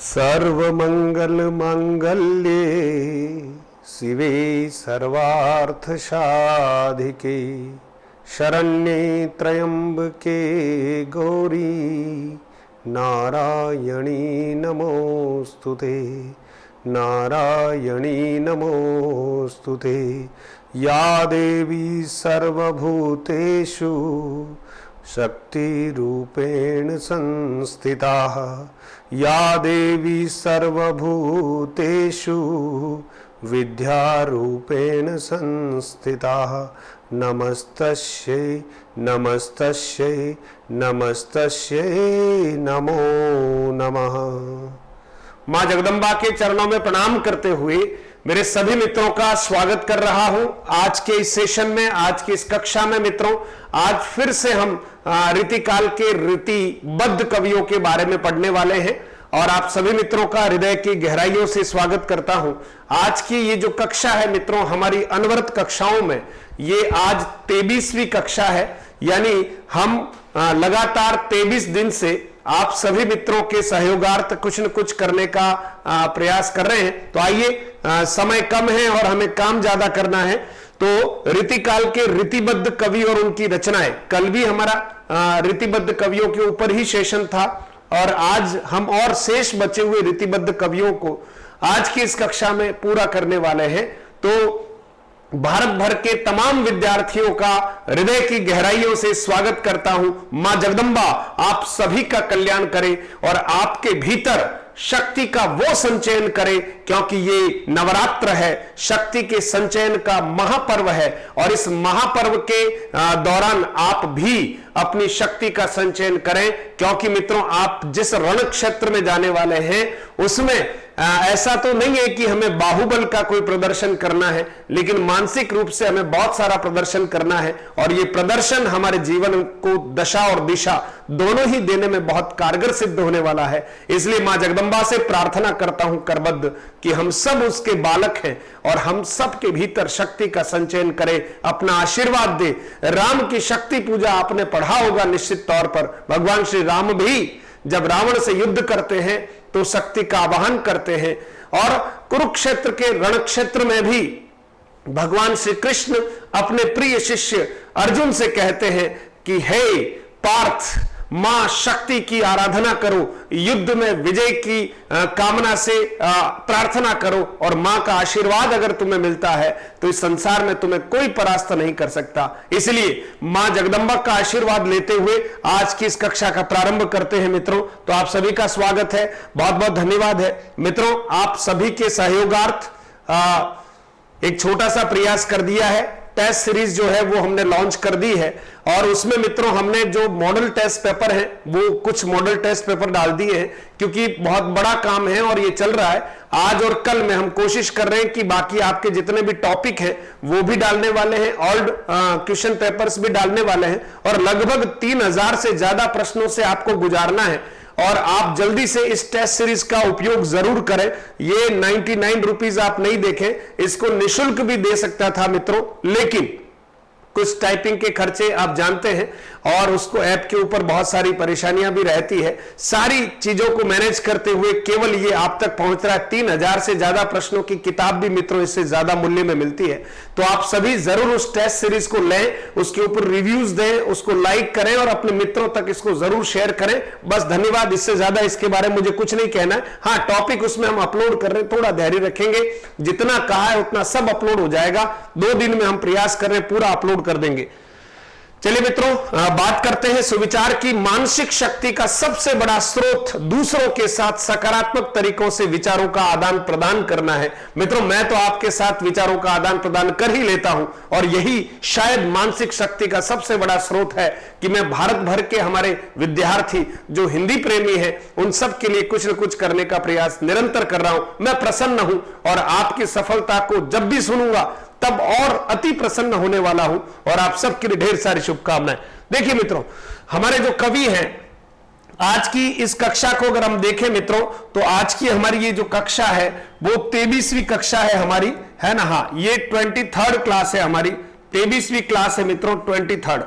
सर्वमंगल मांगल्ये शिवे सर्वार्थ साधिके शरण्ये त्र्यंबके गौरी नारायणी नमोस्तुते नारायणी नमोस्तुते। या देवी सर्वभूतेषु शक्तिरूपेण संस्थिता या देवी सर्वभूतेषु विद्यारूपेण संस्थिता नमस्तस्यै नमस्तस्यै नमस्तस्यै नमो नमः। मां जगदम्बा के चरणों में प्रणाम करते हुए मेरे सभी मित्रों का स्वागत कर रहा हूं आज के इस सेशन में, आज की इस कक्षा में। मित्रों, आज फिर से हम रीतिकाल के रीतिबद्ध कवियों के बारे में पढ़ने वाले हैं और आप सभी मित्रों का हृदय की गहराइयों से स्वागत करता हूं। आज की ये जो कक्षा है मित्रों, हमारी अनवरत कक्षाओं में ये आज 23वीं कक्षा है, यानी हम लगातार 23 दिन से आप सभी मित्रों के सहयोगार्थ कुछ न कुछ करने का प्रयास कर रहे हैं। तो आइए, समय कम है और हमें काम ज्यादा करना है, तो रीतिकाल के रीतिबद्ध कवि और उनकी रचनाएं, कल भी हमारा रीतिबद्ध कवियों के ऊपर ही सेशन था और आज हम और शेष बचे हुए रीतिबद्ध कवियों को आज की इस कक्षा में पूरा करने वाले हैं। तो भारत भर के तमाम विद्यार्थियों का हृदय की गहराइयों से स्वागत करता हूं। मां जगदम्बा आप सभी का कल्याण करे और आपके भीतर शक्ति का वो संचयन करे, क्योंकि ये नवरात्र है, शक्ति के संचयन का महापर्व है और इस महापर्व के दौरान आप भी अपनी शक्ति का संचयन करें, क्योंकि मित्रों आप जिस रण क्षेत्र में जाने वाले हैं उसमें ऐसा तो नहीं है कि हमें बाहुबल का कोई प्रदर्शन करना है, लेकिन मानसिक रूप से हमें बहुत सारा प्रदर्शन करना है और ये प्रदर्शन हमारे जीवन को दशा और दिशा दोनों ही देने में बहुत कारगर सिद्ध होने वाला है। इसलिए मां जगदम्बा से प्रार्थना करता हूं करबद्ध कि हम सब उसके बालक हैं और हम सब के भीतर शक्ति का संचयन करें, अपना आशीर्वाद दे। राम की शक्ति पूजा आपने पढ़ा होगा निश्चित तौर पर। भगवान श्री राम भी जब रावण से युद्ध करते हैं तो शक्ति का आवाहन करते हैं और कुरुक्षेत्र के रण क्षेत्र में भी भगवान श्री कृष्ण अपने प्रिय शिष्य अर्जुन से कहते हैं कि हे पार्थ, मां शक्ति की आराधना करो, युद्ध में विजय की कामना से प्रार्थना करो और मां का आशीर्वाद अगर तुम्हें मिलता है तो इस संसार में तुम्हें कोई परास्त नहीं कर सकता। इसलिए मां जगदम्बा का आशीर्वाद लेते हुए आज की इस कक्षा का प्रारंभ करते हैं मित्रों। तो आप सभी का स्वागत है, बहुत बहुत धन्यवाद है मित्रों। आप सभी के सहयोगार्थ एक छोटा सा प्रयास कर दिया है। टेस्ट सीरीज जो है वो हमने लॉन्च कर दी है और उसमें मित्रों हमने जो मॉडल टेस्ट पेपर है वो कुछ मॉडल टेस्ट पेपर डाल दिए हैं, क्योंकि बहुत बड़ा काम है और ये चल रहा है। आज और कल में हम कोशिश कर रहे हैं कि बाकी आपके जितने भी टॉपिक हैं वो भी डालने वाले हैं, ओल्ड क्वेश्चन पेपर्स भी डालने वाले हैं और लगभग 3000 से ज्यादा प्रश्नों से आपको गुजारना है और आप जल्दी से इस टेस्ट सीरीज का उपयोग जरूर करें। ये 99 रुपीज आप नहीं देखें, इसको निशुल्क भी दे सकता था मित्रों, लेकिन कुछ टाइपिंग के खर्चे आप जानते हैं और उसको ऐप के ऊपर बहुत सारी परेशानियां भी रहती है। सारी चीजों को मैनेज करते हुए केवल ये आप तक पहुंच रहा है। 3000 से ज्यादा प्रश्नों की किताब भी मित्रों इससे ज्यादा मूल्य में मिलती है। तो आप सभी जरूर उस टेस्ट सीरीज को लें, उसके ऊपर रिव्यूज दें, उसको लाइक करें और अपने मित्रों तक इसको जरूर शेयर करें। बस धन्यवाद, इससे ज्यादा इसके बारे में मुझे कुछ नहीं कहना है। हाँ, टॉपिक उसमें हम अपलोड कर रहे हैं, थोड़ा धैर्य रखेंगे, जितना कहा है उतना सब अपलोड हो जाएगा। 2 दिन में हम प्रयास कर रहे हैं, पूरा अपलोड कर देंगे। चलिए मित्रों, बात करते हैं सुविचार की। मानसिक शक्ति का सबसे बड़ा स्रोत दूसरों के साथ सकारात्मक तरीकों से विचारों का आदान प्रदान करना है। मित्रों, मैं तो आपके साथ विचारों का आदान प्रदान कर ही लेता हूं और यही शायद मानसिक शक्ति का सबसे बड़ा स्रोत है कि मैं भारत भर के हमारे विद्यार्थी जो हिंदी प्रेमी हैं उन सब के लिए कुछ न कुछ करने का प्रयास निरंतर कर रहा हूं। मैं प्रसन्न हूं और आपकी सफलता को जब भी सुनूंगा तब और अति प्रसन्न होने वाला हूं और आप सबके लिए ढेर सारी शुभकामनाएं। देखिए मित्रों, हमारे जो कवि हैं आज की इस कक्षा को अगर हम देखें मित्रों, तो आज की हमारी ये जो कक्षा है वो 23वीं कक्षा है हमारी, है ना। हाँ, ये 23rd क्लास है हमारी, 23वीं क्लास है मित्रों, 23rd।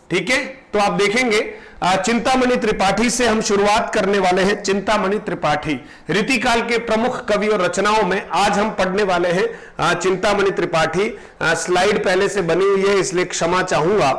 ठीक है, तो आप देखेंगे चिंतामणि त्रिपाठी से हम शुरुआत करने वाले हैं। चिंतामणि त्रिपाठी रीतिकाल के प्रमुख कवि और रचनाओं में आज हम पढ़ने वाले हैं चिंतामणि त्रिपाठी। स्लाइड पहले से बनी हुई है, इसलिए क्षमा चाहूंगा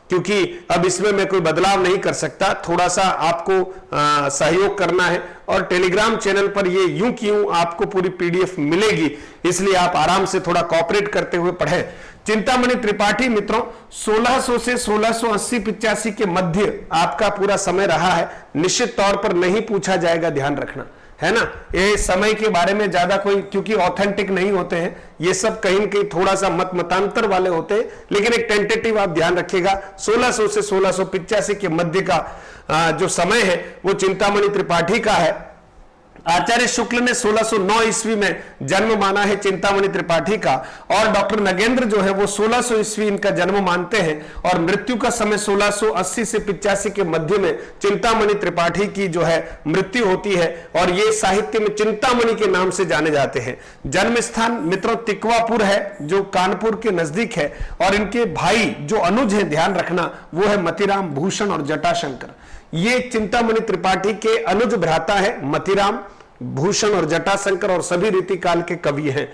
क्योंकि अब इसमें मैं कोई बदलाव नहीं कर सकता। थोड़ा सा आपको सहयोग करना है और टेलीग्राम चैनल पर ये यूं की यूं आपको पूरी पीडीएफ मिलेगी, इसलिए आप आराम से थोड़ा कॉपरेट करते हुए पढ़ें। चिंतामणि त्रिपाठी मित्रों 1600 से 1680-85 के मध्य आपका पूरा समय रहा है। निश्चित तौर पर नहीं पूछा जाएगा, ध्यान रखना है ना। ये समय के बारे में ज्यादा कोई, क्योंकि ऑथेंटिक नहीं होते हैं ये सब, कहीं न कहीं थोड़ा सा मतांतर वाले होते हैं, लेकिन एक टेंटेटिव आप ध्यान रखिएगा 1600 से 1685 के मध्य का जो समय है वो चिंतामणि त्रिपाठी का है। आचार्य शुक्ल ने 1609 ईस्वी में जन्म माना है चिंतामणि त्रिपाठी का, और डॉक्टर नगेंद्र जो है वो 1600 ईस्वी इनका जन्म मानते हैं, और मृत्यु का समय 1680 से 85 के मध्य में चिंतामणि त्रिपाठी की जो है मृत्यु होती है, और ये साहित्य में चिंतामणि के नाम से जाने जाते हैं। जन्म स्थान मित्रों तिकवापुर है जो कानपुर के नजदीक है, और इनके भाई जो अनुज है, ध्यान रखना, वो है मतीराम, भूषण और जटाशंकर। ये चिंतामणि त्रिपाठी के अनुज भ्राता है मतीराम, भूषण और जटाशंकर, और सभी रीतिकाल के कवि हैं।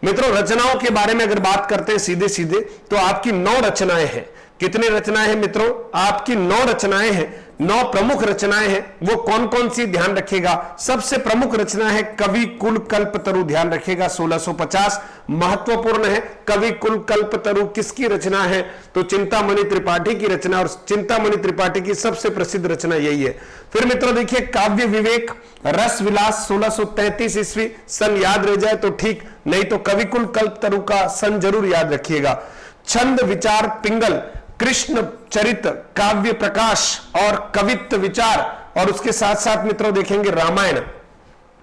मित्रों रचनाओं के बारे में अगर बात करते हैं सीधे सीधे तो आपकी 9 रचनाएं हैं। कितनी रचनाएं हैं मित्रों? आपकी 9 रचनाएं हैं, 9 प्रमुख रचनाएं हैं। वो कौन कौन सी ध्यान रखिएगा। सबसे प्रमुख रचना है कवि कुल कल्पतरु, ध्यान रखिएगा 1650 महत्वपूर्ण है। कवि कुल कल्पतरु किसकी रचना है? तो चिंतामणि त्रिपाठी की रचना, और चिंतामणि त्रिपाठी की सबसे प्रसिद्ध रचना यही है। फिर मित्रों देखिए काव्य विवेक रस विलास 1633 ईस्वी, सन याद रह जाए तो ठीक, नहीं तो कवि कुल कल्पतरु का सन जरूर याद रखिएगा। छंद विचार पिंगल, कृष्ण चरित, काव्य प्रकाश और कवित्व विचार, और उसके साथ साथ मित्रों देखेंगे रामायण।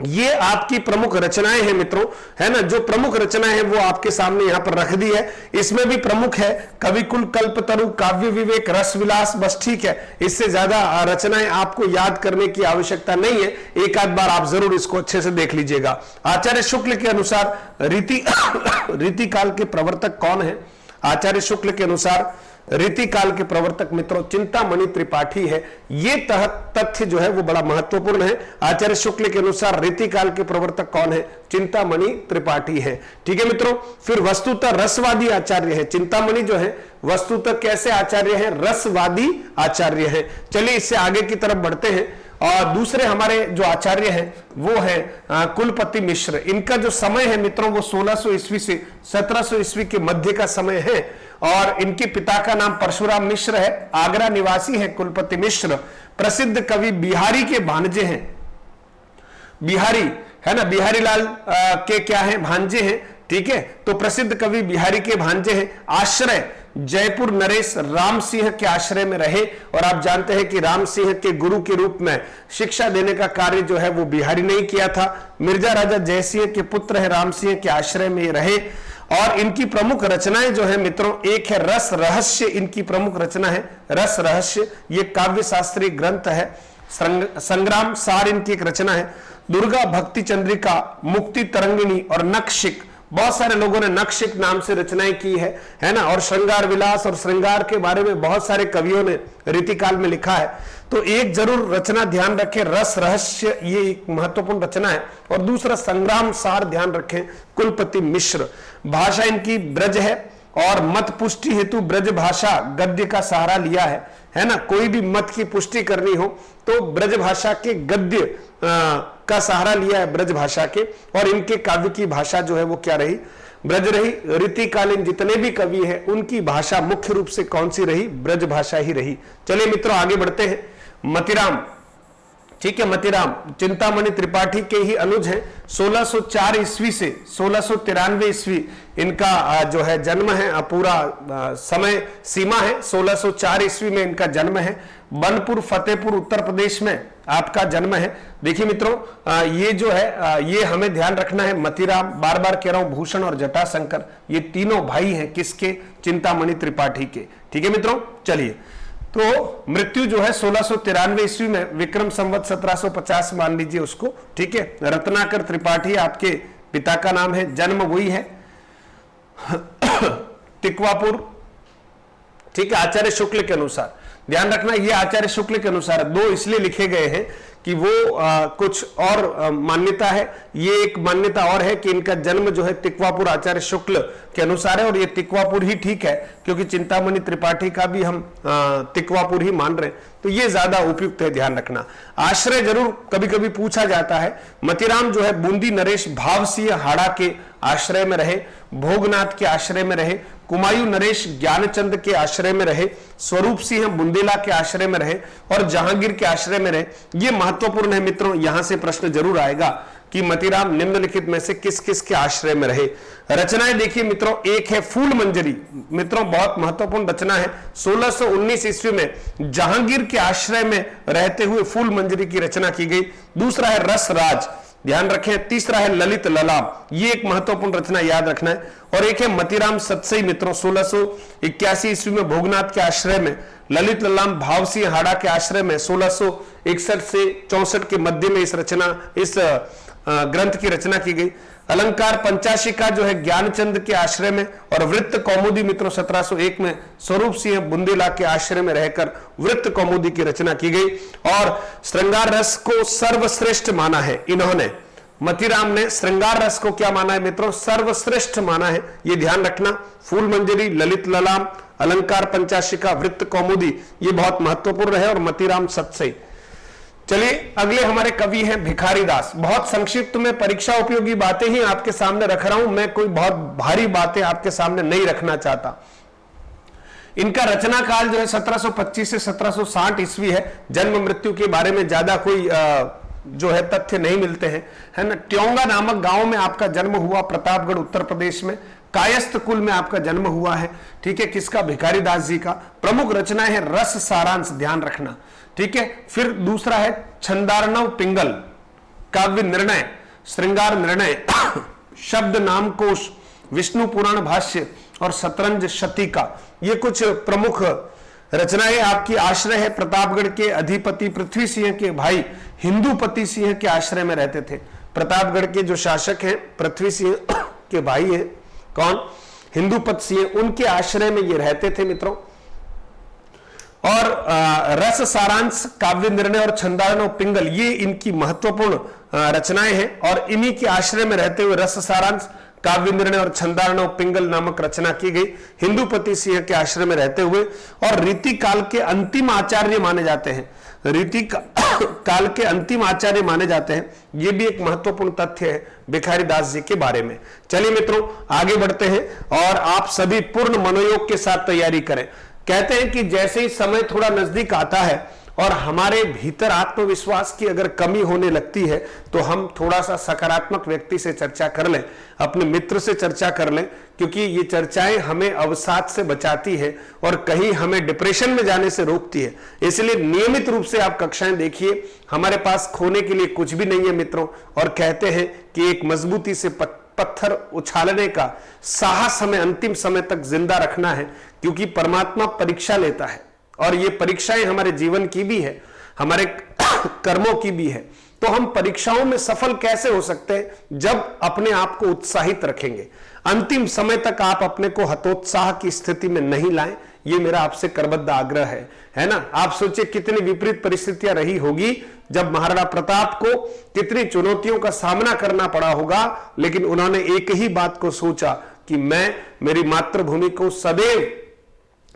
ये आपकी प्रमुख रचनाएं हैं मित्रों, है ना। जो प्रमुख रचनाएं हैं वो आपके सामने यहां पर रख दी है। इसमें भी प्रमुख है कविकुल कल्पतरु, काव्य विवेक, रस विलास, बस ठीक है। इससे ज्यादा रचनाएं आपको याद करने की आवश्यकता नहीं है, एक आध बार आप जरूर इसको अच्छे से देख लीजिएगा। आचार्य शुक्ल के अनुसार रीतिकाल के प्रवर्तक कौन है? आचार्य शुक्ल के अनुसार रीतिकाल के प्रवर्तक मित्रों चिंतामणि त्रिपाठी है। ये तथ्य जो है वो बड़ा महत्वपूर्ण है। आचार्य शुक्ल के अनुसार रीतिकाल के प्रवर्तक कौन है? चिंतामणि त्रिपाठी है। ठीक है मित्रों। फिर वस्तुतः रसवादी आचार्य है। चिंतामणि जो है वस्तुतः कैसे आचार्य है? रसवादी आचार्य है। चलिए इससे आगे की तरफ बढ़ते हैं। और दूसरे हमारे जो आचार्य हैं वो है कुलपति मिश्र। इनका जो समय है मित्रों वो 1600 ईस्वी से 1700 ईस्वी के मध्य का समय है, और इनके पिता का नाम परशुराम मिश्र है। आगरा निवासी है कुलपति मिश्र। प्रसिद्ध कवि बिहारी के भांजे हैं। बिहारी है ना, बिहारी लाल के क्या है? भांजे हैं। ठीक है, तो प्रसिद्ध कवि बिहारी के भांजे हैं। आश्रय जयपुर नरेश राम सिंह के आश्रय में रहे, और आप जानते हैं कि राम सिंह के गुरु के रूप में शिक्षा देने का कार्य जो है वो बिहारी ने किया था। मिर्जा राजा जयसिंह के पुत्र है राम सिंह के आश्रय में रहे, और इनकी प्रमुख रचनाएं जो है मित्रों, एक है रस रहस्य, इनकी प्रमुख रचना है रस रहस्य। ये काव्य शास्त्रीय ग्रंथ है। संग्राम सार इनकी एक रचना है। दुर्गा भक्ति चंद्रिका, मुक्ति तरंगिणी और नक्शिक, बहुत सारे लोगों ने नक्शिक नाम से रचनाएं की है ना। और श्रृंगार विलास और श्रृंगार के बारे में बहुत सारे कवियों ने रीतिकाल में लिखा है। तो एक जरूर रचना ध्यान रखें, रस रहस्य, ये एक महत्वपूर्ण रचना है। और दूसरा संग्राम सार ध्यान रखें, कुलपति मिश्र। भाषा इनकी ब्रज है, और मत पुष्टि हेतु ब्रज भाषा गद्य का सहारा लिया है ना। कोई भी मत की पुष्टि करनी हो तो ब्रज भाषा के गद्य का सहारा लिया है, ब्रज भाषा के। और इनके काव्य की भाषा जो है वो क्या रही? ब्रज रही। रीतिकालीन जितने भी कवि हैं उनकी भाषा मुख्य रूप से कौन सी रही? ब्रज भाषा ही रही। चलिए मित्रों आगे बढ़ते हैं। मतीराम, ठीक है, मतीराम चिंतामणि त्रिपाठी के ही अनुज हैं। 1604 ईस्वी से 1693 ईस्वी इनका जो है जन्म है। पूरा समय सीमा है 1604 ईस्वी में इनका जन्म है। बनपुर फतेहपुर उत्तर प्रदेश में आपका जन्म है। देखिए मित्रों ये जो है ये हमें ध्यान रखना है। मतीराम, बार बार कह रहा हूं, भूषण और जटाशंकर, ये तीनों भाई हैं किसके? चिंतामणि त्रिपाठी के। ठीक है मित्रों। चलिए, तो मृत्यु जो है 1693 ईस्वी में, विक्रम संवत 1750 मान लीजिए उसको। ठीक है, रत्नाकर त्रिपाठी आपके पिता का नाम है। जन्म वही है तिकवापुर। ठीक है, आचार्य शुक्ल के अनुसार। ध्यान रखना ये आचार्य शुक्ल के अनुसार 2 इसलिए लिखे गए हैं कि वो कुछ और मान्यता है। ये एक मान्यता और है कि इनका जन्म जो है तिक्वापुर आचार्य शुक्ल के अनुसार है, और ये तिक्वापुर ही ठीक है क्योंकि चिंतामणि त्रिपाठी का भी हम तिक्वापुर ही मान रहे हैं, तो ये ज्यादा उपयुक्त है, ध्यान रखना। आश्रय जरूर कभी कभी पूछा जाता है। मतीराम जो है बूंदी नरेश भावसिंह हाड़ा के आश्रय में रहे, भोगनाथ के आश्रय में रहे, कुमायूं नरेश ज्ञानचंद के आश्रय में रहे, स्वरूप सिंह बुंदेला के आश्रय में रहे और जहांगीर के आश्रय में रहे। ये महत्वपूर्ण है मित्रों, यहां से प्रश्न जरूर आएगा कि मतीराम निम्नलिखित में से किस किस के आश्रय में रहे। रचनाएं देखिए मित्रों, एक है फूल मंजरी, मित्रों बहुत महत्वपूर्ण रचना है। 1619 ईस्वी में जहांगीर के आश्रय में रहते हुए फूल मंजरी की रचना की गई। दूसरा है रस राज, ध्यान रखें। तीसरा है ललित ललाम, ये एक महत्वपूर्ण रचना याद रखना है। और एक है मतीराम सतसई मित्रों, 1681 ईस्वी में भोगनाथ के आश्रय में, ललित ललाम भावसिंह हाड़ा के आश्रय में 1661 से 64 के मध्य में इस ग्रंथ की रचना की गई। अलंकार पंचाशिका जो है ज्ञानचंद के आश्रय में, और वृत्त कौमुदी मित्रों 1701 में स्वरूप सिंह बुंदेला के आश्रय में रहकर वृत्त कौमुदी की रचना की गई। और श्रृंगार रस को सर्वश्रेष्ठ माना है इन्होंने, मतीराम ने श्रृंगार रस को क्या माना है मित्रों, सर्वश्रेष्ठ माना है, ये ध्यान रखना। फूल मंजरी, ललित ललाम, अलंकार पंचाशिका, वृत्त कौमुदी, ये बहुत महत्वपूर्ण है, और मतीराम सतसई। चलिए अगले हमारे कवि हैं भिखारी दास। बहुत संक्षिप्त में परीक्षा उपयोगी बातें ही आपके सामने रख रहा हूं, मैं कोई बहुत भारी बातें आपके सामने नहीं रखना चाहता। इनका रचना काल जो है 1725 से 1760 ईस्वी है। जन्म मृत्यु के बारे में ज्यादा कोई जो है तथ्य नहीं मिलते हैं, है ना। ट्योंगा नामक गांव में आपका जन्म हुआ, प्रतापगढ़ उत्तर प्रदेश में। कायस्थ कुल में आपका जन्म हुआ है, ठीक है, किसका, भिखारी दास जी का। प्रमुख रचनाएं है रस सारांश, ध्यान रखना, ठीक है। फिर दूसरा है छंदार्णव पिंगल, काव्य निर्णय, श्रृंगार निर्णय, शब्द नामकोश, विष्णु पुराण भाष्य और शतरंज शतीका, ये कुछ प्रमुख रचनाएं आपकी। आश्रय है प्रतापगढ़ के अधिपति पृथ्वी सिंह के भाई हिंदूपति सिंह के आश्रय में रहते थे। प्रतापगढ़ के जो शासक हैं पृथ्वी सिंह के भाई हैं, कौन, हिंदूपति सिंह, उनके आश्रय में ये रहते थे मित्रों। और रस सारांश, काव्य निर्णय और छंदार्णव पिंगल, ये इनकी महत्वपूर्ण रचनाएं हैं। और इन्हीं के आश्रय में रहते हुए रस सारांश, काव्य निर्णय और छंदार्णव पिंगल नामक रचना की गई हिंदूपति सिंह के आश्रय में रहते हुए। और रीति काल के अंतिम आचार्य माने जाते हैं, रीति काल के अंतिम आचार्य माने जाते हैं, ये भी एक महत्वपूर्ण तथ्य है भिखारी दास जी के बारे में। चलिए मित्रों आगे बढ़ते हैं, और आप सभी पूर्ण मनोयोग के साथ तैयारी करें। कहते हैं कि जैसे ही समय थोड़ा नजदीक आता है और हमारे भीतर आत्मविश्वास की अगर कमी होने लगती है, तो हम थोड़ा सा सकारात्मक व्यक्ति से चर्चा कर लें, अपने मित्र से चर्चा कर लें, क्योंकि ये चर्चाएं हमें अवसाद से बचाती है और कहीं हमें डिप्रेशन में जाने से रोकती है। इसलिए नियमित रूप से आप कक्षाएं देखिए, हमारे पास खोने के लिए कुछ भी नहीं है मित्रों। और कहते हैं कि एक मजबूती से पत्थर उछालने का साहस हमें अंतिम समय तक जिंदा रखना है, क्योंकि परमात्मा परीक्षा लेता है, और ये परीक्षाएं हमारे जीवन की भी है, हमारे कर्मों की भी है। तो हम परीक्षाओं में सफल कैसे हो सकते हैं, जब अपने आप को उत्साहित रखेंगे। अंतिम समय तक आप अपने को हतोत्साह की स्थिति में नहीं लाएं, ये मेरा आपसे करबद्ध आग्रह है ना। आप सोचिए कितनी विपरीत परिस्थितियां रही होगी जब महाराणा प्रताप को कितनी चुनौतियों का सामना करना पड़ा होगा, लेकिन उन्होंने एक ही बात को सोचा कि मैं मेरी मातृभूमि को सदैव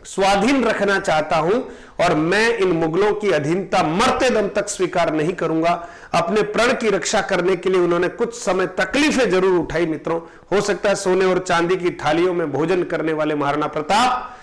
स्वाधीन रखना चाहता हूं, और मैं इन मुगलों की अधीनता मरते दम तक स्वीकार नहीं करूंगा। अपने प्रण की रक्षा करने के लिए उन्होंने कुछ समय तकलीफें जरूर उठाई मित्रों। हो सकता है सोने और चांदी की थालियों में भोजन करने वाले महाराणा प्रताप,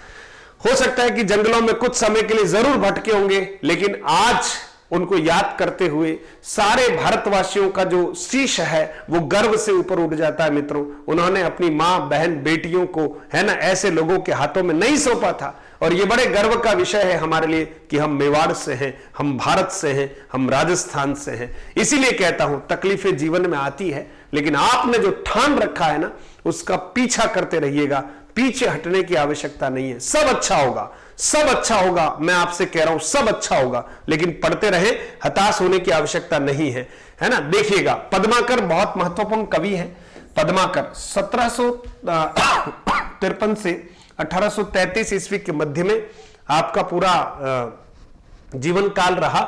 हो सकता है कि जंगलों में कुछ समय के लिए जरूर भटके होंगे, लेकिन आज उनको याद करते हुए सारे भारतवासियों का जो शीश है वो गर्व से ऊपर उठ जाता है मित्रों। उन्होंने अपनी मां, बहन, बेटियों को, है ना, ऐसे लोगों के हाथों में नहीं सौंपा था। और ये बड़े गर्व का विषय है हमारे लिए कि हम मेवाड़ से हैं, हम भारत से हैं, हम राजस्थान से हैं। इसीलिए कहता हूं तकलीफें जीवन में आती है, लेकिन आपने जो ठान रखा है ना, उसका पीछा करते रहिएगा। पीछे हटने की आवश्यकता नहीं है। सब अच्छा होगा, सब अच्छा होगा, मैं आपसे कह रहा हूं सब अच्छा होगा, लेकिन पढ़ते रहे, हताश होने की आवश्यकता नहीं है, है ना। देखिएगा पद्माकर बहुत महत्वपूर्ण कवि है। पद्माकर 1753 से 1833 ईस्वी के मध्य में आपका पूरा जीवन काल रहा।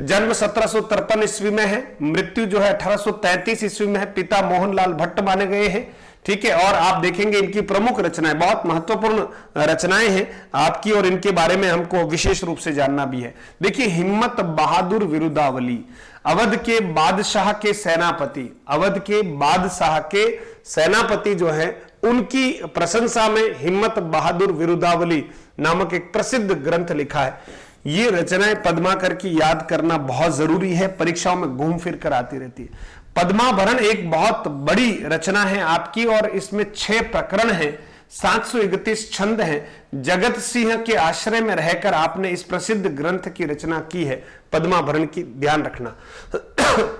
जन्म 1753 ईस्वी में है, मृत्यु जो है 1833 ईस्वी में है। पिता मोहनलाल भट्ट माने गए हैं, ठीक है। और आप देखेंगे इनकी प्रमुख रचनाएं, बहुत महत्वपूर्ण रचनाएं हैं आपकी, और इनके बारे में हमको विशेष रूप से जानना भी है। देखिए, हिम्मत बहादुर विरुदावली, अवध के बादशाह के सेनापति, अवध के बादशाह के सेनापति जो है, उनकी प्रशंसा में हिम्मत बहादुर विरुदावली नामक एक प्रसिद्ध ग्रंथ लिखा है। ये रचनाएं पद्माकर की याद करना बहुत जरूरी है, परीक्षाओं में घूम फिर कर आती रहती है। पद्माभरण एक बहुत बड़ी रचना है आपकी, और इसमें 6 प्रकरण हैं, 731 छंद हैं। जगत सिंह के आश्रय में रहकर आपने इस प्रसिद्ध ग्रंथ की रचना की है, पद्माभरण की, ध्यान रखना,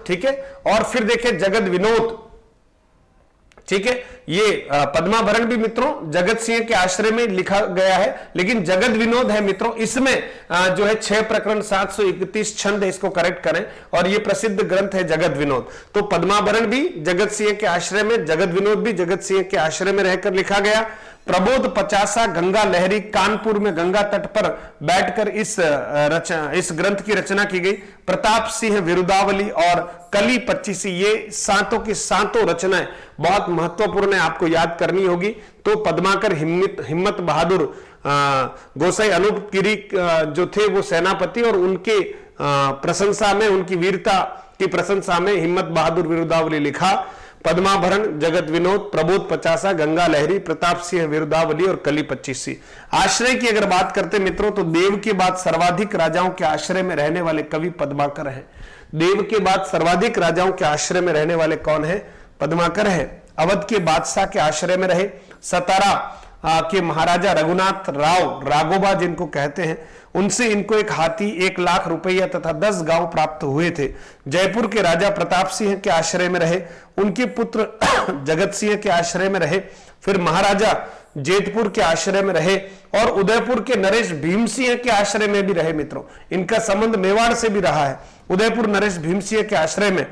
ठीक है। और फिर देखिए जगत विनोद, ठीक है, ये पद्माभरण भी मित्रों जगत सिंह के आश्रय में लिखा गया है, लेकिन जगत विनोद है मित्रों, इसमें जो है 6 प्रकरण 731 छंद है, इसको करेक्ट करें, और ये प्रसिद्ध ग्रंथ है जगत विनोद। तो पद्माभरण भी जगत सिंह के आश्रय में, जगत विनोद भी जगत सिंह के आश्रय में रहकर लिखा गया। प्रबोध 50 गंगा लहरी, कानपुर में गंगा तट पर बैठकर इस ग्रंथ की रचना की गई। प्रताप सिंह विरुदावली और कली 25, ये सातों की सातों रचनाएं बहुत महत्वपूर्ण है, आपको याद करनी होगी। तो पद्माकर, हिम्मत बहादुर, गोसाई अनूप गिरी जो थे वो सेनापति, और उनके प्रशंसा में, उनकी वीरता की प्रशंसा में हिम्मत बहादुर विरुदावली लिखा। पद्माभरण, जगत विनोद, प्रबोध 50, गंगा लहरी, प्रताप सिंह विरुदावली और कली 25। आश्रय की अगर बात करते मित्रों, तो देव के बाद सर्वाधिक राजाओं के आश्रय में रहने वाले कवि पद्माकर हैं। देव के बाद सर्वाधिक राजाओं के आश्रय में रहने वाले कौन है? पद्माकर है। अवध के बादशाह के आश्रय में रहे। सतारा के महाराजा रघुनाथ राव राघोबा जिनको कहते हैं, उनसे इनको एक हाथी, 1 लाख रुपया तथा 10 गांव प्राप्त हुए थे। जयपुर के राजा प्रताप सिंह के आश्रय में रहे, उनके पुत्र जगत सिंह के आश्रय में रहे। फिर महाराजा जेतपुर के आश्रय में रहे, और उदयपुर के नरेश भीम सिंह के आश्रय में भी रहे। मित्रों, इनका संबंध मेवाड़ से भी रहा है, उदयपुर नरेश भीम सिंह के आश्रय में।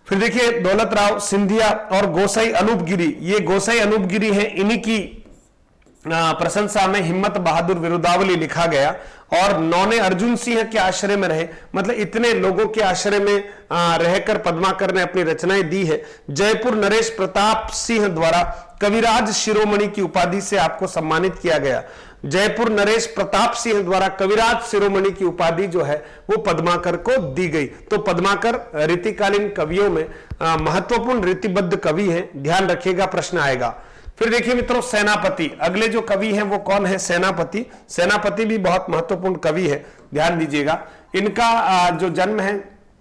फिर देखिए दौलत राव सिंधिया और गोसाई अनूप गिरी, ये गोसाई अनूप गिरी है, इन्हीं की प्रशंसा में हिम्मत बहादुर विरुदावली लिखा गया। और नौने अर्जुन सिंह के आश्रय में रहे, मतलब इतने लोगों के आश्रय में रहकर पद्माकर ने अपनी रचनाएं दी है। जयपुर नरेश प्रताप सिंह द्वारा कविराज शिरोमणि की उपाधि से आपको सम्मानित किया गया। जयपुर नरेश प्रताप सिंह द्वारा कविराज शिरोमणि की उपाधि जो है वो पद्माकर को दी गई। तो पद्माकर रीतिकालीन कवियों में महत्वपूर्ण रीतिबद्ध कवि है, ध्यान रखिएगा, प्रश्न आएगा। फिर देखिए मित्रों सेनापति, अगले जो कवि हैं वो कौन है? सेनापति। सेनापति भी बहुत महत्वपूर्ण कवि है, ध्यान दीजिएगा। इनका जो जन्म है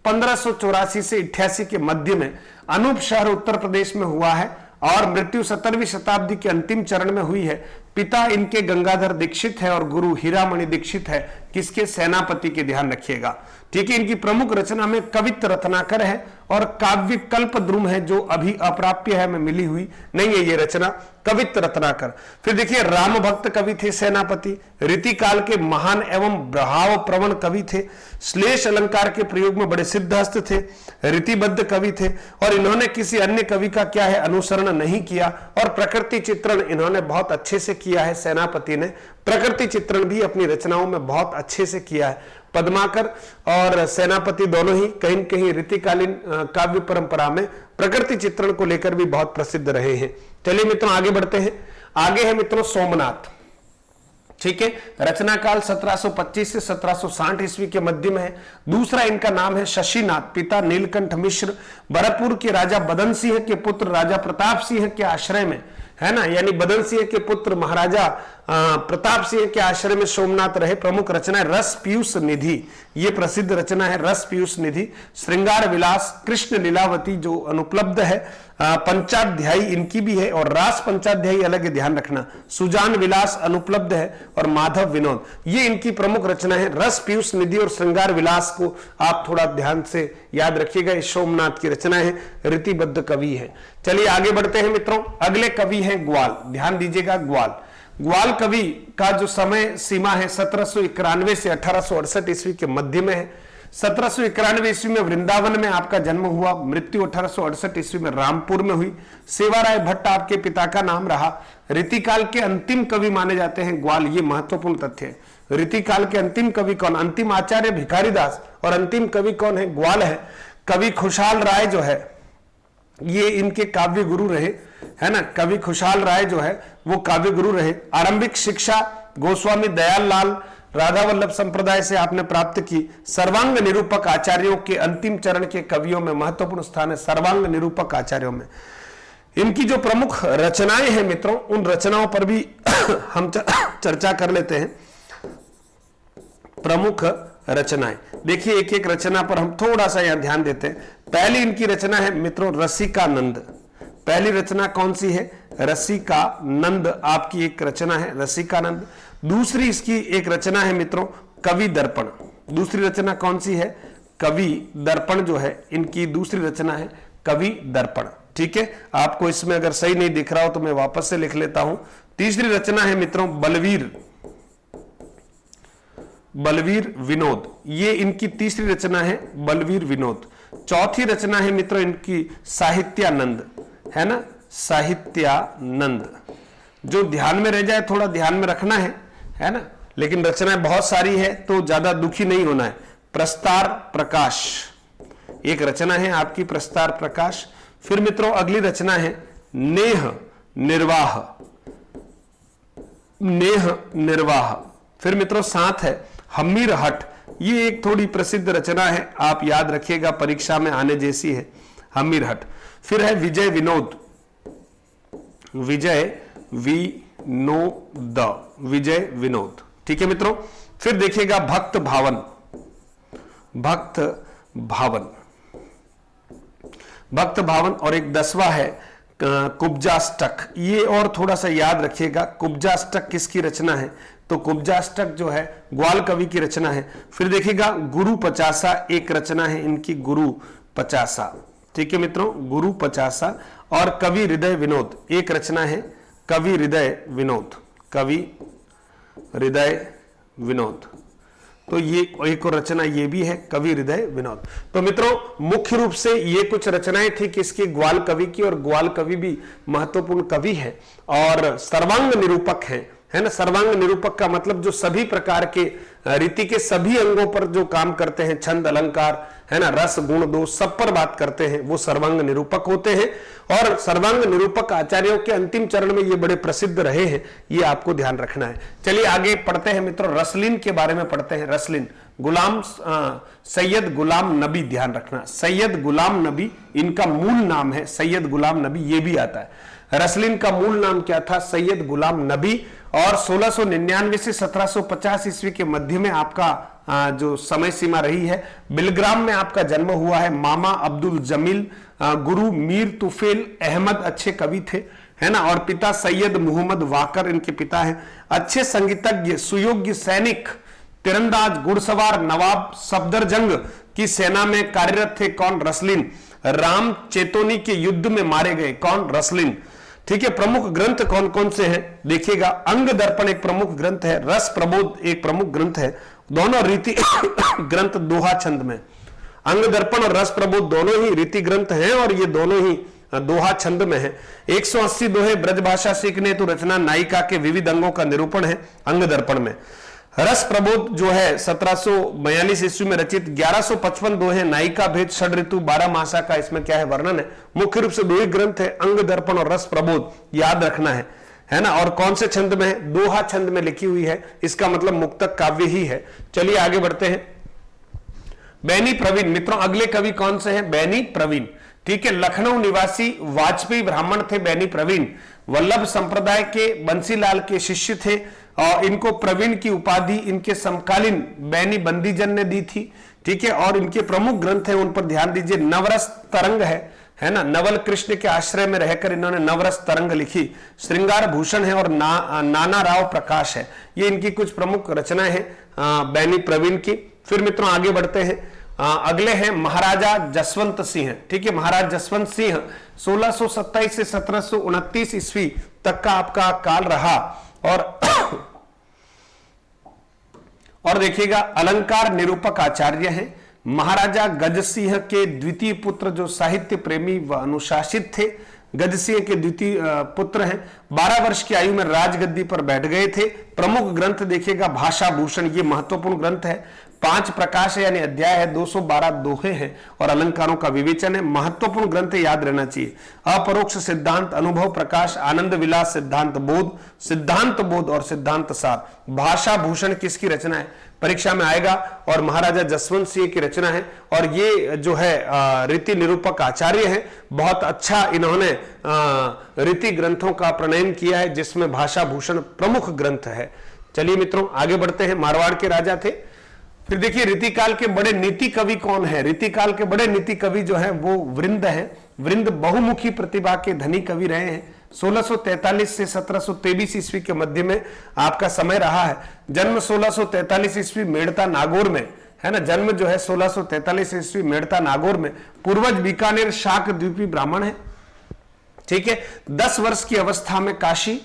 1584 से 88 के मध्य में अनूप शहर उत्तर प्रदेश में हुआ है, और मृत्यु 17वीं शताब्दी के अंतिम चरण में हुई है। पिता इनके गंगाधर दीक्षित है और गुरु हीरामणि दीक्षित है, किसके? सेनापति के, ध्यान रखिएगा, ठीक है। इनकी प्रमुख रचना में कवित्त रत्नाकर है और काव्य कल्प द्रुम है, जो अभी अप्राप्य है, में मिली हुई नहीं है ये रचना, कवित्त रत्नाकर। फिर देखिए राम भक्त कवि थे सेनापति, रीतिकाल के महान एवं भाव प्रवण कवि थे, श्लेष अलंकार के प्रयोग में बड़े सिद्धहस्त थे, रीतिबद्ध कवि थे, और इन्होंने किसी अन्य कवि का क्या है अनुसरण नहीं किया, और प्रकृति चित्रण इन्होंने बहुत अच्छे से किया है। सेनापति ने प्रकृति चित्रण भी अपनी रचनाओं में बहुत अच्छे से किया है। पद्माकर और सेनापति दोनों ही कहीं न कहीं रीतिकालीन काव्य परंपरा में प्रकृति चित्रण को लेकर भी बहुत प्रसिद्ध रहे हैं। चलिए मित्रों आगे बढ़ते हैं। आगे है मित्रों सोमनाथ, ठीक है। रचना काल 1725 से 1760 ईस्वी के मध्य में है। दूसरा इनका नाम है शशिनाथ, पिता नीलकंठ मिश्र, भरतपुर के राजा बदन सिंह के पुत्र राजा प्रताप सिंह के आश्रय में, है ना, यानी बदन सिंह के पुत्र महाराजा प्रताप सिंह के आश्रय में सोमनाथ रहे। प्रमुख रचना है रस पीयूष निधि, ये प्रसिद्ध रचना है रस पीयूष निधि। श्रृंगार विलास, कृष्ण लीलावती जो अनुपलब्ध है, पंचाध्यायी इनकी भी है, और रास पंचाध्यायी अलग है, ध्यान रखना। सुजान विलास अनुपलब्ध है, और माधव विनोद, ये इनकी प्रमुख रचना है। रस पीयूष निधि और श्रृंगार विलास को आप थोड़ा ध्यान से याद रखिएगा, ये सोमनाथ की रचना है, रीतिबद्ध कवि है। चलिए आगे बढ़ते हैं मित्रों। अगले कवि हैं ग्वाल, ध्यान दीजिएगा ग्वाल। ग्वाल कवि का जो समय सीमा है 1791 से 1868 ईस्वी के मध्य में है। 1791 ईस्वी में वृंदावन में आपका जन्म हुआ, मृत्यु 1868 ईस्वी में रामपुर में हुई। सेवाराय भट्ट आपके पिता का नाम रहा। रीतिकाल के अंतिम कवि माने जाते हैं ग्वाल, ये महत्वपूर्ण तथ्य है। रीतिकाल के अंतिम कवि कौन, अंतिम आचार्य भिखारीदास, और अंतिम कवि कौन है, ग्वाल है। कवि खुशहाल राय जो है ये इनके काव्य गुरु रहे, है ना, कवि खुशहाल राय जो है वो काव्य गुरु रहे। आरंभिक शिक्षा गोस्वामी दयाल लाल राधा वल्लभ संप्रदाय से आपने प्राप्त की। सर्वांग निरूपक आचार्यों के अंतिम चरण के कवियों में महत्वपूर्ण स्थान है, सर्वांग निरूपक आचार्यों में। इनकी जो प्रमुख रचनाएं हैं मित्रों, उन रचनाओं पर भी हम चर्चा कर लेते हैं। प्रमुख रचनाएं देखिए, एक एक रचना पर हम थोड़ा सा यहां ध्यान देते हैं। पहली इनकी रचना है मित्रों रसिकानंद। पहली रचना कौन सी है, रसिकानंद आपकी एक रचना है, रसिकानंद। दूसरी इसकी एक रचना है मित्रों कवि दर्पण। दूसरी रचना कौन सी है, कवि दर्पण जो है इनकी दूसरी रचना है कवि दर्पण। ठीक है, आपको इसमें अगर सही नहीं दिख रहा हो तो मैं वापस से लिख लेता हूं। तीसरी रचना है मित्रों बलवीर विनोद, ये इनकी तीसरी रचना है बलवीर विनोद। चौथी रचना है मित्रों इनकी साहित्यानंद, है ना, साहित्यानंद। जो ध्यान में रह जाए थोड़ा ध्यान में रखना है ना, लेकिन रचनाएं बहुत सारी है तो ज्यादा दुखी नहीं होना है। प्रस्तार प्रकाश एक रचना है आपकी, प्रस्तार प्रकाश। फिर मित्रों अगली रचना है नेह निर्वाह, नेह निर्वाह। फिर मित्रों साथ है हमीर हट, ये एक थोड़ी प्रसिद्ध रचना है, आप याद रखिएगा परीक्षा में आने जैसी है, हमीर हट। फिर है विजय विनोद, विजय विनोद, विजय विनोद। ठीक है मित्रों। फिर देखिएगा भक्त भावन, भक्त भावन, भक्त भावन। और एक 10वां है कुब्जाष्टक, ये और थोड़ा सा याद रखिएगा। कुब्जाष्टक किसकी रचना है, तो कुब्जाष्टक जो है ग्वाल कवि की रचना है। फिर देखिएगा गुरु पचासा एक रचना है इनकी, गुरु पचासा। ठीक है मित्रों, गुरु पचासा। और कवि हृदय विनोद एक रचना है, कवि हृदय विनोद, कवि हृदय विनोद। तो ये एक और रचना ये भी है कवि हृदय विनोद। तो मित्रों मुख्य रूप से ये कुछ रचनाएं थी किसकी, ग्वाल कवि की। और ग्वाल कवि भी महत्वपूर्ण कवि है और सर्वांग निरूपक है ना। सर्वांग निरूपक का मतलब जो सभी प्रकार के रीति के सभी अंगों पर जो काम करते हैं, छंद अलंकार, है ना, रस गुण दोष सब पर बात करते हैं, वो सर्वांग निरूपक होते हैं। और सर्वांग निरूपक आचार्यों के अंतिम चरण में ये बड़े प्रसिद्ध रहे हैं, ये आपको ध्यान रखना है। चलिए आगे पढ़ते हैं मित्रों, रसलिन के बारे में पढ़ते हैं। रसलिन गुलाम सैयद गुलाम नबी, ध्यान रखना सैयद गुलाम नबी इनका मूल नाम है, सैयद गुलाम नबी ये भी आता है। रसलिन का मूल नाम क्या था, सैयद गुलाम नबी। और 1699 से 1750 ईस्वी के मध्य में आपका जो समय सीमा रही है, बिलग्राम में आपका जन्म हुआ है। मामा अब्दुल जमील, गुरु मीर तुफेल अहमद अच्छे कवि थे, है ना। और पिता सैयद मोहम्मद वाकर इनके पिता हैं। अच्छे संगीतज्ञ, सुयोग्य सैनिक, तीरंदाज, घुड़सवार, नवाब सफदरजंग की सेना में कार्यरत थे। कौन, रसलिन। राम चेतोनी के युद्ध में मारे गए, कौन, रसलिन। ठीक है। प्रमुख ग्रंथ कौन कौन से हैं देखिएगा, अंग दर्पण एक प्रमुख ग्रंथ है, रस प्रबोध एक प्रमुख ग्रंथ है, दोनों रीति ग्रंथ दोहा छंद में। अंग दर्पण और रस प्रबोध दोनों ही रीति ग्रंथ हैं और ये दोनों ही दोहा छंद में है। 180 दोहे ब्रजभाषा सीखने हेतु रचना नायिका के विविध अंगों का निरूपण है अंग दर्पण में। रस प्रबोध जो है 1742 ईस्वी में रचित, 1155 दोहे, नायिका भेद, षड ऋतु, 12 मासा का इसमें क्या है वर्णन है। मुख्य रूप से दो ही ग्रंथ है, अंग दर्पण और रस प्रबोध, याद रखना है ना। और कौन से छंद में है, दोहा छंद में लिखी हुई है, इसका मतलब मुक्तक काव्य ही है। चलिए आगे बढ़ते हैं। बैनी प्रवीण, मित्रों अगले कवि कौन से हैं, बैनी प्रवीण। ठीक है, लखनऊ निवासी वाजपेयी ब्राह्मण थे बैनी प्रवीण, वल्लभ संप्रदाय के बंसीलाल के शिष्य थे और इनको प्रवीण की उपाधि इनके समकालीन बैनी बंदीजन ने दी थी। ठीक है, और इनके प्रमुख ग्रंथ हैं उन पर ध्यान दीजिए। नवरस तरंग है ना, नवल कृष्ण के आश्रय में रहकर इन्होंने नवरस तरंग लिखी। श्रृंगार भूषण है और नाना राव प्रकाश है, ये इनकी कुछ प्रमुख रचनाएं हैं बैनी प्रवीण की। फिर मित्रों आगे बढ़ते हैं, अगले हैं महाराजा जसवंत सिंह। ठीक है, महाराज जसवंत सिंह 1627 से 1729 ईस्वी तक का आपका काल रहा। और देखिएगा अलंकार निरूपक आचार्य हैं। महाराजा गज सिंह के द्वितीय पुत्र जो साहित्य प्रेमी व अनुशासित थे, गज सिंह के द्वितीय पुत्र हैं। 12 वर्ष की आयु में राजगद्दी पर बैठ गए थे। प्रमुख ग्रंथ देखिएगा भाषा भूषण, ये महत्वपूर्ण ग्रंथ है। 5 प्रकाश है यानी अध्याय है, 212 दोहे हैं और अलंकारों का विवेचन है। महत्वपूर्ण ग्रंथ याद रहना चाहिए। अपरोक्ष सिद्धांत, अनुभव प्रकाश, आनंद विलास, सिद्धांत बोध और सिद्धांत सार। भाषा भूषण किसकी रचना है, परीक्षा में आएगा, और महाराजा जसवंत सिंह की रचना है। और ये जो है रीति निरूपक आचार्य हैं, बहुत अच्छा इन्होंने रीति ग्रंथों का प्रणयन किया है, जिसमें भाषा भूषण प्रमुख ग्रंथ है। चलिए मित्रों आगे बढ़ते हैं। मारवाड़ के राजा थे। फिर देखिए रीतिकाल के बड़े नीति कवि कौन है। रीतिकाल के बड़े नीति कवि जो है वो वृंद है। वृंद बहुमुखी प्रतिभा के धनी कवि रहे हैं। 1643 से 1723 ईस्वी के मध्य में आपका समय रहा है। जन्म 1643 ईस्वी मेड़ता नागौर में है ना, जन्म जो है 1643 ईस्वी मेड़ता नागौर में। पूर्वज बीकानेर शाक द्वीपी ब्राह्मण है, ठीक है। 10 वर्ष की अवस्था में काशी,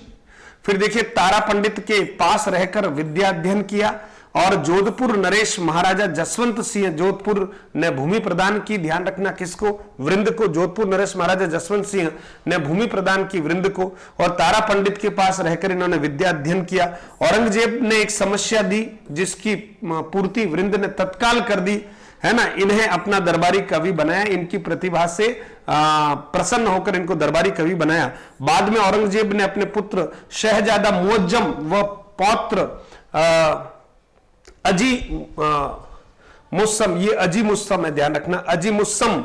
फिर देखिए तारा पंडित के पास रहकर विद्या अध्ययन किया। और जोधपुर नरेश महाराजा जसवंत सिंह जोधपुर ने भूमि प्रदान की। ध्यान रखना किसको, वृंद को। जोधपुर नरेश महाराजा जसवंत सिंह ने भूमि प्रदान की वृंद को, और तारा पंडित के पास रहकर इन्होंने विद्या अध्ययन किया। औरंगजेब ने एक समस्या दी जिसकी पूर्ति वृंद ने तत्काल कर दी, है ना। इन्हें अपना दरबारी कवि बनाया। इनकी प्रतिभा से प्रसन्न होकर इनको दरबारी कवि बनाया। बाद में औरंगजेब ने अपने पुत्र शहजादा मुअज्जम व पौत्र अजी मुस्सम, ये अजी मुस्सम है, ध्यान रखना, अजी मुस्सम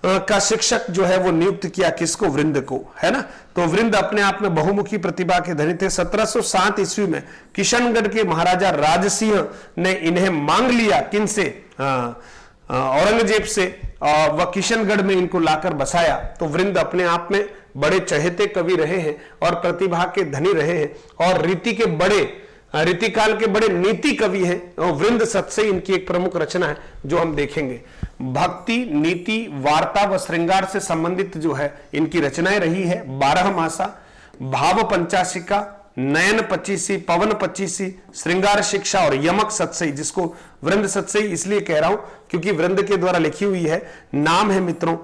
का शिक्षक जो है वो नियुक्त किया। किसको, वृंद को, है ना। तो वृंद अपने आप में बहुमुखी प्रतिभा के धनी थे। 1707 ईस्वी में किशनगढ़ के महाराजा राजसिंह ने इन्हें मांग लिया। किनसे, औरंगजेब से, वह किशनगढ़ में इनको लाकर बसाया। तो वृंद अपने आप में बड़े चहेते कवि रहे हैं और प्रतिभा के धनी रहे हैं, और रीतिकाल के बड़े नीति कवि हैं। और वृंद सत्सई इनकी एक प्रमुख रचना है जो हम देखेंगे। भक्ति, नीति, वार्ता व श्रृंगार से संबंधित जो है इनकी रचनाएं रही है। 12 मासा, भाव पंचाशिका, नयन 25, पवन 25, श्रृंगार शिक्षा और यमक सत्सई, जिसको वृंद सत्सई इसलिए कह रहा हूं क्योंकि वृंद के द्वारा लिखी हुई है। नाम है मित्रों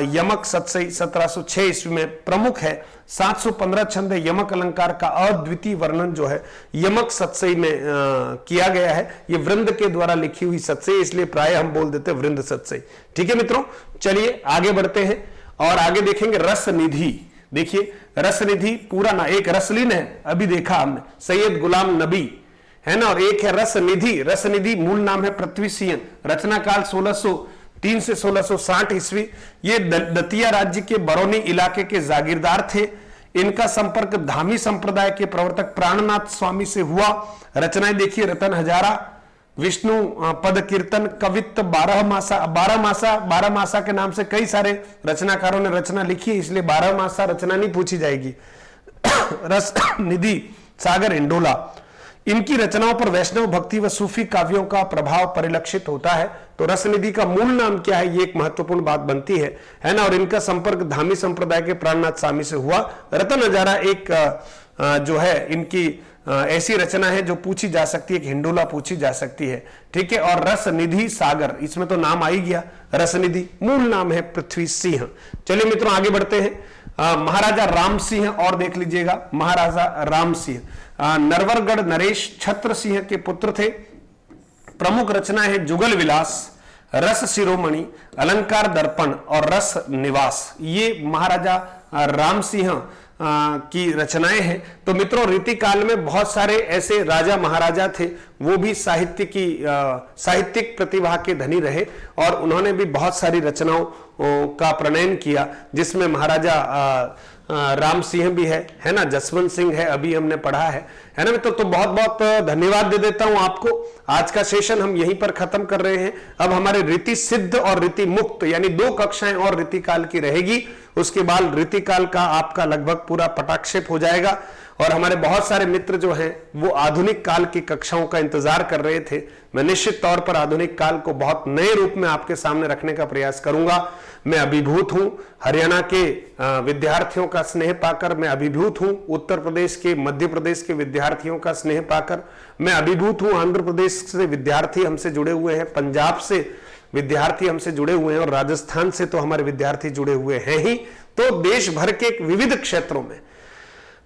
यमक सत्सई, 1706 ईस्वी में प्रमुख है। 715 छंद यमक अलंकार का अद्वितीय वर्णन जो है यमक सत्सई में किया गया है। ये वृंद के द्वारा लिखी हुई सत्सई, इसलिए प्राय हम बोल देते हैं वृंद सत्सई। ठीक है मित्रों, चलिए आगे बढ़ते हैं और आगे देखेंगे रस निधि। देखिए रस निधि पूरा ना, एक रसलीन है अभी देखा हमने, सैयद गुलाम नबी, है ना, और एक है रस निधि। रस निधि मूल नाम है पृथ्वी सिंह, रचना काल 1603 से 1660 ईस्वी। ये दतिया राज्य के बरौनी इलाके के जागीरदार थे। इनका संपर्क धामी संप्रदाय के प्रवर्तक प्राणनाथ स्वामी से हुआ। रचनाएं देखिए, रतन हजारा, विष्णु पद कीर्तन, कवित्त, 12 मासा के नाम से कई सारे रचनाकारों ने रचना लिखी है, इसलिए 12 मासा रचना नहीं पूछी जाएगी। रस निधि, सागर इंडोला। इनकी रचनाओं पर वैष्णव भक्ति व सूफी काव्यों का प्रभाव परिलक्षित होता है। तो रसनिधि का मूल नाम क्या है, ये एक महत्वपूर्ण बात बनती है ना। और इनका संपर्क धामी संप्रदाय के प्राणनाथ स्वामी से हुआ। रतन हजारा एक जो है इनकी ऐसी रचना है जो पूछी जा सकती है, हिंडोला पूछी जा सकती है, ठीक है। और रस निधि सागर, इसमें तो नाम आ ही गया, रस निधि मूल नाम है पृथ्वी सिंह। चलिए मित्रों आगे बढ़ते हैं। महाराजा राम सिंह और देख लीजिएगा, महाराजा राम सिंह नरवरगढ़ नरेश छत्र सिंह के पुत्र थे। प्रमुख रचना है जुगल विलास, रस शिरोमणि, अलंकार दर्पण और रस निवास। ये महाराजा राम सिंह की रचनाएं हैं। तो मित्रों रीतिकाल में बहुत सारे ऐसे राजा महाराजा थे, वो भी साहित्यिक प्रतिभा के धनी रहे और उन्होंने भी बहुत सारी रचनाओं का प्रणयन किया, जिसमें महाराजा राम सिंह भी है ना, जसवंत सिंह है, अभी हमने पढ़ा है ना मित्रों। तो बहुत बहुत धन्यवाद दे देता हूं आपको। आज का सेशन हम यहीं पर खत्म कर रहे हैं। अब हमारे रीति सिद्ध और रीति मुक्त यानी 2 कक्षाएं और रीतिकाल की रहेगी। उसके बाद रीतिकाल का आपका लगभग पूरा पटाक्षेप हो जाएगा। और हमारे बहुत सारे मित्र जो हैं वो आधुनिक काल की कक्षाओं का इंतजार कर रहे थे। मैं निश्चित तौर पर आधुनिक काल को बहुत नए रूप में आपके सामने रखने का प्रयास करूंगा। मैं अभिभूत हूं हरियाणा के विद्यार्थियों का स्नेह पाकर, मैं अभिभूत हूं उत्तर प्रदेश के, मध्य प्रदेश के विद्यार्थियों का स्नेह पाकर, मैं अभिभूत हूं आंध्र प्रदेश से विद्यार्थी हमसे जुड़े हुए हैं, पंजाब से विद्यार्थी हमसे जुड़े हुए हैं और राजस्थान से तो हमारे विद्यार्थी जुड़े हुए हैं ही, तो देश भर के विविध क्षेत्रों में,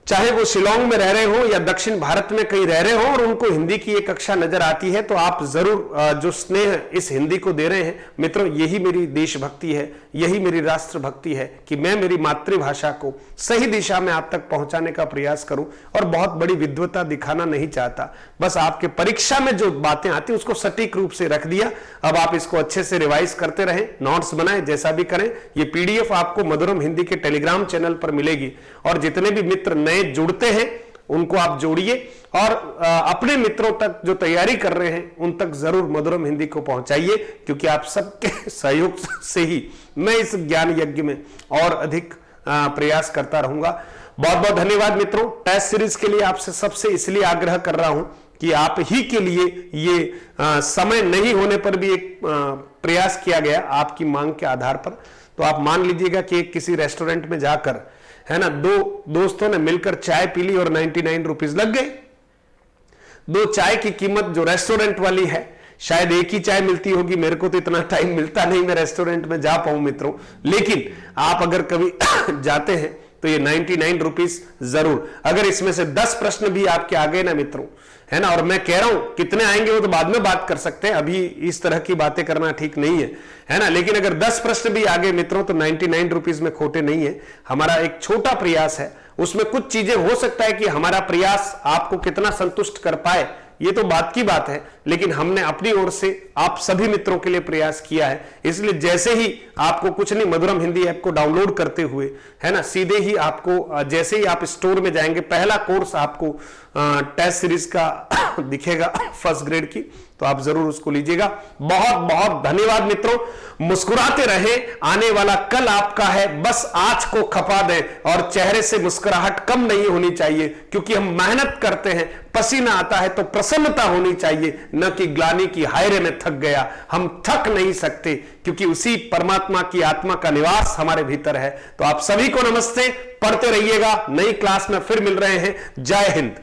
चाहे वो शिलोंग में रह रहे हो या दक्षिण भारत में कहीं रह रहे हो और उनको हिंदी की एक कक्षा नजर आती है, तो आप जरूर जो स्नेह इस हिंदी को दे रहे हैं मित्रों, यही मेरी देशभक्ति है, यही मेरी राष्ट्रभक्ति है कि मैं मेरी मातृभाषा को सही दिशा में आप तक पहुंचाने का प्रयास करूं। और बहुत बड़ी विद्वता दिखाना नहीं चाहता, बस आपके परीक्षा में जो बातें आती उसको सटीक रूप से रख दिया। अब आप इसको अच्छे से रिवाइज करते रहें, नोट्स बनाएं, जैसा भी करें। ये पीडीएफ आपको मधुरम हिंदी के टेलीग्राम चैनल पर मिलेगी और जितने भी मित्र नए जुड़ते हैं उनको आप जोड़िए और अपने मित्रों तक जो तैयारी कर रहे हैं उन तक जरूर मधुरम हिंदी को पहुंचाइए, क्योंकि आप सबके सहयोग से ही मैं इस ज्ञान यज्ञ में और अधिक प्रयास करता रहूंगा। बहुत बहुत धन्यवाद मित्रों। टेस्ट सीरीज के लिए आपसे सबसे इसलिए आग्रह कर रहा हूं कि आप ही के लिए ये समय नहीं होने पर भी एक प्रयास किया गया आपकी मांग के आधार पर। तो आप मान लीजिएगा कि किसी रेस्टोरेंट में जाकर, है ना, दो दोस्तों ने मिलकर चाय पी ली और 99 रुपीज लग गए। दो चाय की कीमत जो रेस्टोरेंट वाली है, शायद एक ही चाय मिलती होगी, मेरे को तो इतना टाइम मिलता नहीं मैं रेस्टोरेंट में जा पाऊं मित्रों, लेकिन आप अगर कभी जाते हैं तो ये 99 रुपीज जरूर। अगर इसमें से 10 प्रश्न भी आपके आ गए ना मित्रों, है ना, और मैं कह रहा हूं कितने आएंगे वो तो बाद में बात कर सकते हैं, अभी इस तरह की बातें करना ठीक नहीं है ना, लेकिन अगर 10 प्रश्न भी आ गए मित्रों तो 99 रुपीज में खोटे नहीं है। हमारा एक छोटा प्रयास है, उसमें कुछ चीजें हो सकता है कि हमारा प्रयास आपको कितना संतुष्ट कर पाए ये तो बात की बात है, लेकिन हमने अपनी ओर से आप सभी मित्रों के लिए प्रयास किया है। इसलिए जैसे ही आपको कुछ नहीं, मधुरम हिंदी ऐप को डाउनलोड करते हुए, है ना, सीधे ही आपको जैसे ही आप स्टोर में जाएंगे पहला कोर्स आपको टेस्ट सीरीज का दिखेगा फर्स्ट ग्रेड की, तो आप जरूर उसको लीजिएगा। बहुत बहुत धन्यवाद मित्रों। मुस्कुराते रहे, आने वाला कल आपका है, बस आज को खपा दें और चेहरे से मुस्कुराहट कम नहीं होनी चाहिए, क्योंकि हम मेहनत करते हैं, पसीना आता है तो प्रसन्नता होनी चाहिए, न कि ग्लानि की हाय रे मैं थक गया। हम थक नहीं सकते क्योंकि उसी परमात्मा की आत्मा का निवास हमारे भीतर है। तो आप सभी को नमस्ते, पढ़ते रहिएगा। नई क्लास में फिर मिल रहे हैं। जय हिंद।